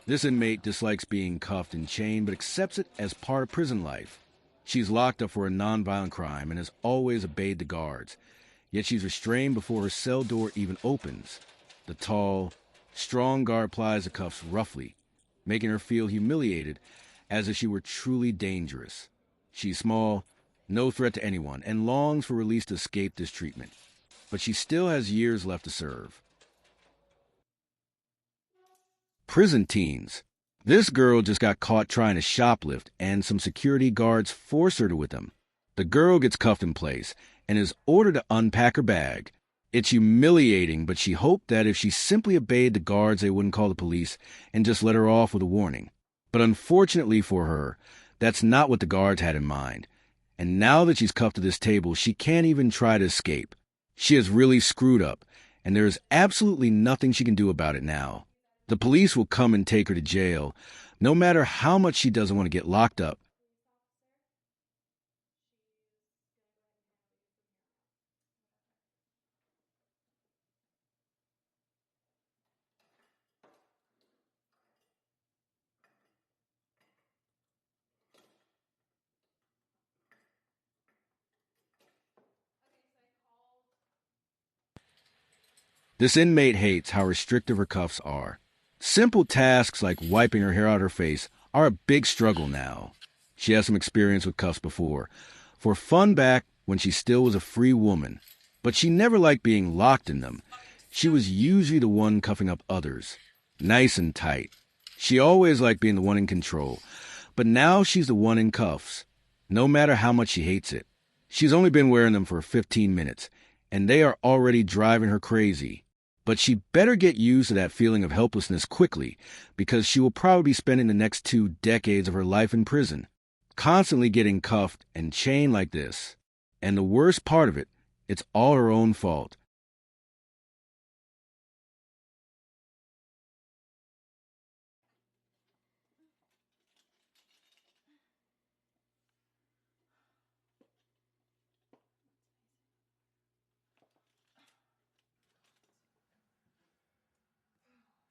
This inmate dislikes being cuffed and chained, but accepts it as part of prison life. She's locked up for a nonviolent crime and has always obeyed the guards. Yet she's restrained before her cell door even opens. The tall, strong guard plies the cuffs roughly, making her feel humiliated as if she were truly dangerous. She's small, no threat to anyone, and longs for release to escape this treatment. But she still has years left to serve. Prison teens. This girl just got caught trying to shoplift, and some security guards force her to with them. The girl gets cuffed in place and is ordered to unpack her bag. It's humiliating, but she hoped that if she simply obeyed the guards, they wouldn't call the police and just let her off with a warning. But unfortunately for her, that's not what the guards had in mind. And now that she's cuffed to this table, she can't even try to escape. She has really screwed up, and there is absolutely nothing she can do about it now. The police will come and take her to jail, no matter how much she doesn't want to get locked up. This inmate hates how restrictive her cuffs are. Simple tasks like wiping her hair out her face are a big struggle now. She has some experience with cuffs before, for fun back when she still was a free woman, but she never liked being locked in them. She was usually the one cuffing up others, nice and tight. She always liked being the one in control, but now she's the one in cuffs, no matter how much she hates it. She's only been wearing them for 15 minutes, and they are already driving her crazy. But she better get used to that feeling of helplessness quickly, because she will probably be spending the next 2 decades of her life in prison, constantly getting cuffed and chained like this. And the worst part of it, it's all her own fault.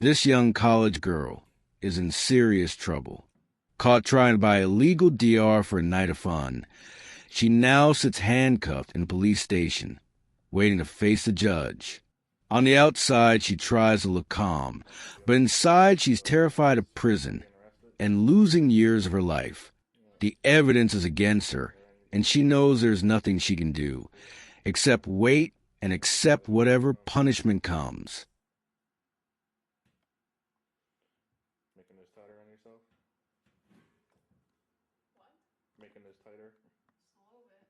This young college girl is in serious trouble. Caught trying to buy illegal DR for a night of fun, she now sits handcuffed in a police station, waiting to face the judge. On the outside, she tries to look calm, but inside she's terrified of prison and losing years of her life. The evidence is against her, and she knows there's nothing she can do, except wait and accept whatever punishment comes. Making this tighter on yourself? What? Making this tighter? Just a little bit.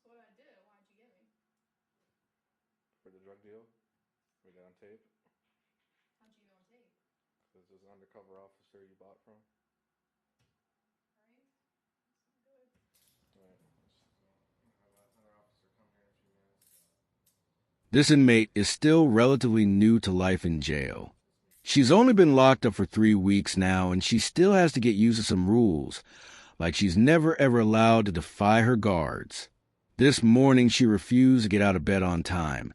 So what did I do? Why'd you get me? For the drug deal? We got on tape? How'd you get on tape? Because this is an undercover officer you bought from. Frank? That's not good. Right. Have another officer come here in a few minutes. This inmate is still relatively new to life in jail. She's only been locked up for 3 weeks now, and she still has to get used to some rules, like she's never ever allowed to defy her guards. This morning she refused to get out of bed on time.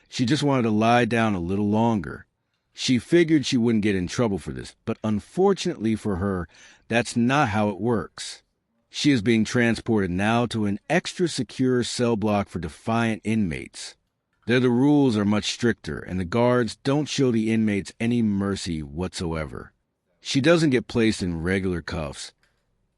She just wanted to lie down a little longer. She figured she wouldn't get in trouble for this, but unfortunately for her, that's not how it works. She is being transported now to an extra secure cell block for defiant inmates. There the rules are much stricter, and the guards don't show the inmates any mercy whatsoever. She doesn't get placed in regular cuffs.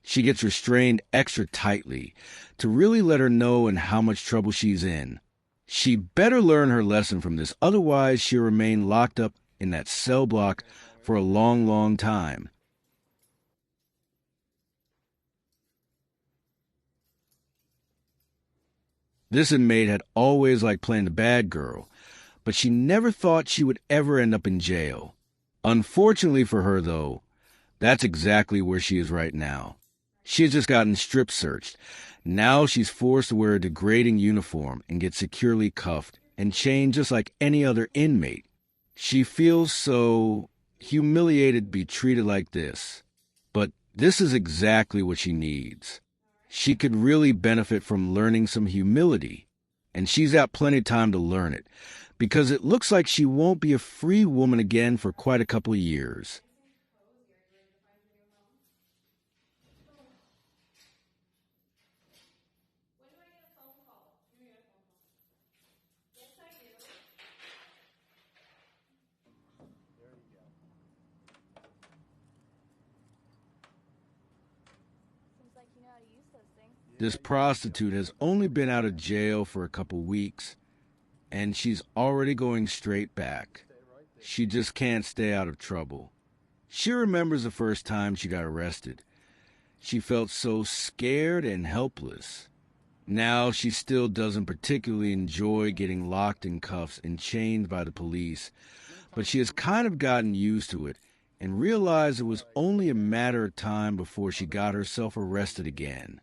She gets restrained extra tightly to really let her know in how much trouble she's in. She better learn her lesson from this, otherwise she'll remain locked up in that cell block for a long, long time. This inmate had always liked playing the bad girl, but she never thought she would ever end up in jail. Unfortunately for her, though, that's exactly where she is right now. She has just gotten strip searched. Now she's forced to wear a degrading uniform and get securely cuffed and chained just like any other inmate. She feels so humiliated to be treated like this. But this is exactly what she needs. She could really benefit from learning some humility, and she's got plenty of time to learn it, because it looks like she won't be a free woman again for quite a couple of years. Seems like you know how to use those things. This prostitute has only been out of jail for a couple weeks, and she's already going straight back. She just can't stay out of trouble. She remembers the first time she got arrested. She felt so scared and helpless. Now she still doesn't particularly enjoy getting locked in cuffs and chained by the police, but she has kind of gotten used to it and realized it was only a matter of time before she got herself arrested again.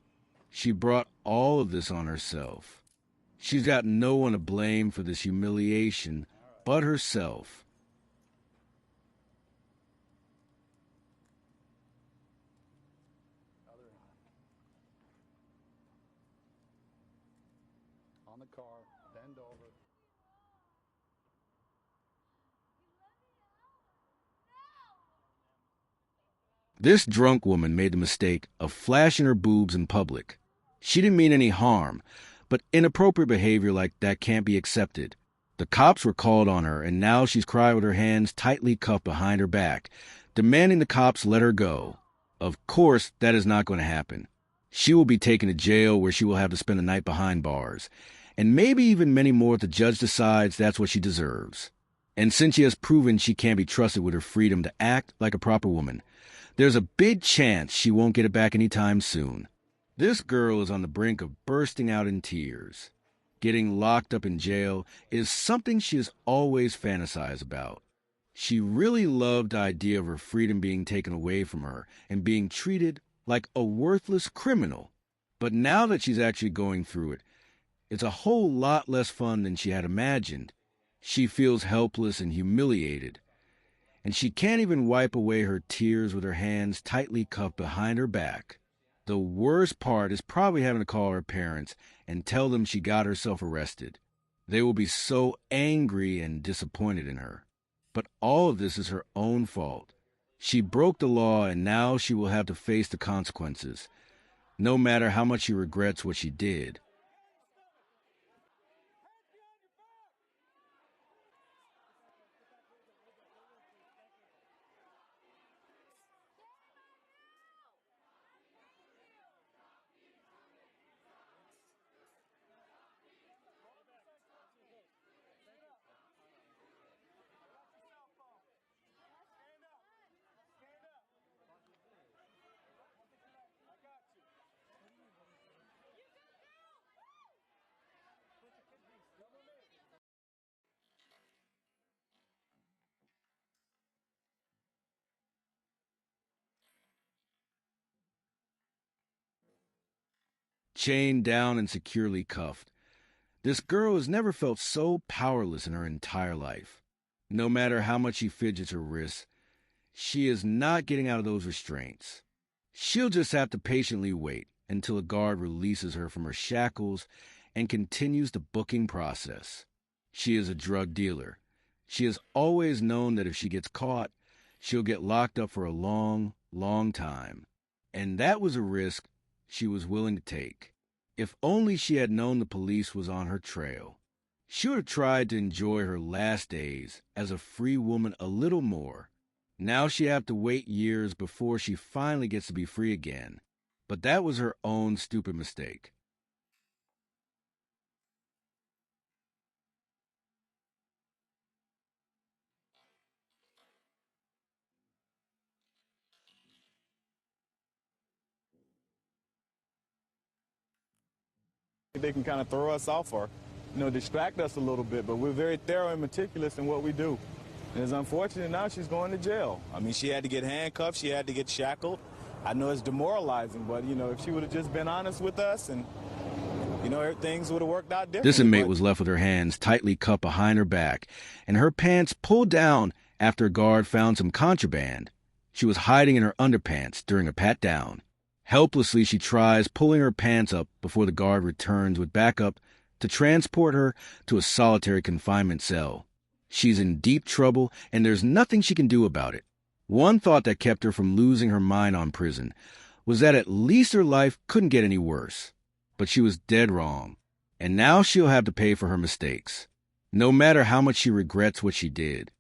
She brought all of this on herself. She's got no one to blame for this humiliation but herself. On the car, bend over. This drunk woman made the mistake of flashing her boobs in public. She didn't mean any harm, but inappropriate behavior like that can't be accepted. The cops were called on her, and now she's crying with her hands tightly cuffed behind her back, demanding the cops let her go. Of course, that is not going to happen. She will be taken to jail where she will have to spend the night behind bars, and maybe even many more if the judge decides that's what she deserves. And since she has proven she can't be trusted with her freedom to act like a proper woman, there's a big chance she won't get it back anytime soon. This girl is on the brink of bursting out in tears. Getting locked up in jail is something she has always fantasized about. She really loved the idea of her freedom being taken away from her and being treated like a worthless criminal. But now that she's actually going through it, it's a whole lot less fun than she had imagined. She feels helpless and humiliated, and she can't even wipe away her tears with her hands tightly cuffed behind her back. The worst part is probably having to call her parents and tell them she got herself arrested. They will be so angry and disappointed in her. But all of this is her own fault. She broke the law, and now she will have to face the consequences, no matter how much she regrets what she did. Chained down and securely cuffed, this girl has never felt so powerless in her entire life. No matter how much she fidgets her wrists, she is not getting out of those restraints. She'll just have to patiently wait until a guard releases her from her shackles and continues the booking process. She is a drug dealer. She has always known that if she gets caught, she'll get locked up for a long, long time. And that was a risk she was willing to take. If only she had known the police was on her trail. She would have tried to enjoy her last days as a free woman a little more. Now she have to wait years before she finally gets to be free again. But that was her own stupid mistake. They can kind of throw us off or, distract us a little bit, but we're very thorough and meticulous in what we do. And it's unfortunate now she's going to jail. I mean, she had to get handcuffed, she had to get shackled. I know it's demoralizing, but, if she would have just been honest with us and, things would have worked out differently. This inmate was left with her hands tightly cuffed behind her back and her pants pulled down after a guard found some contraband. She was hiding in her underpants during a pat-down. Helplessly, she tries pulling her pants up before the guard returns with backup to transport her to a solitary confinement cell. She's in deep trouble, and there's nothing she can do about it. One thought that kept her from losing her mind on prison was that at least her life couldn't get any worse. But she was dead wrong, and now she'll have to pay for her mistakes, no matter how much she regrets what she did.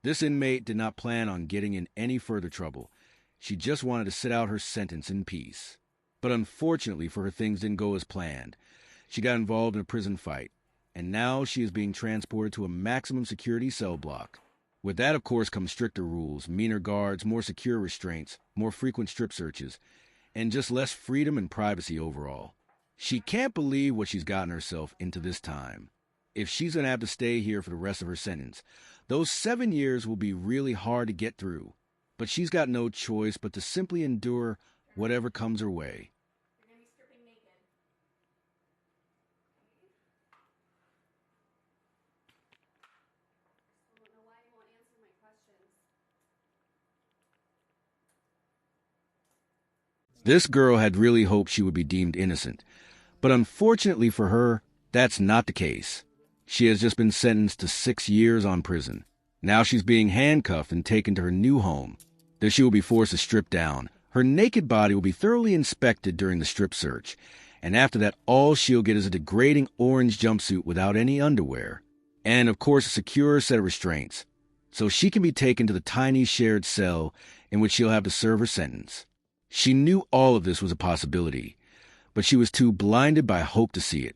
This inmate did not plan on getting in any further trouble. She just wanted to sit out her sentence in peace. But unfortunately for her, things didn't go as planned. She got involved in a prison fight, and now she is being transported to a maximum security cell block. With that, of course, come stricter rules, meaner guards, more secure restraints, more frequent strip searches, and just less freedom and privacy overall. She can't believe what she's gotten herself into this time. If she's going to have to stay here for the rest of her sentence, those 7 years will be really hard to get through. But she's got no choice but to simply endure whatever comes her way. You're gonna be stripping naked. I don't know why you won't answer my questions. This girl had really hoped she would be deemed innocent. But unfortunately for her, that's not the case. She has just been sentenced to 6 years on prison. Now she's being handcuffed and taken to her new home. There she will be forced to strip down. Her naked body will be thoroughly inspected during the strip search. And after that, all she'll get is a degrading orange jumpsuit without any underwear. And of course, a secure set of restraints. So she can be taken to the tiny shared cell in which she'll have to serve her sentence. She knew all of this was a possibility, but she was too blinded by hope to see it.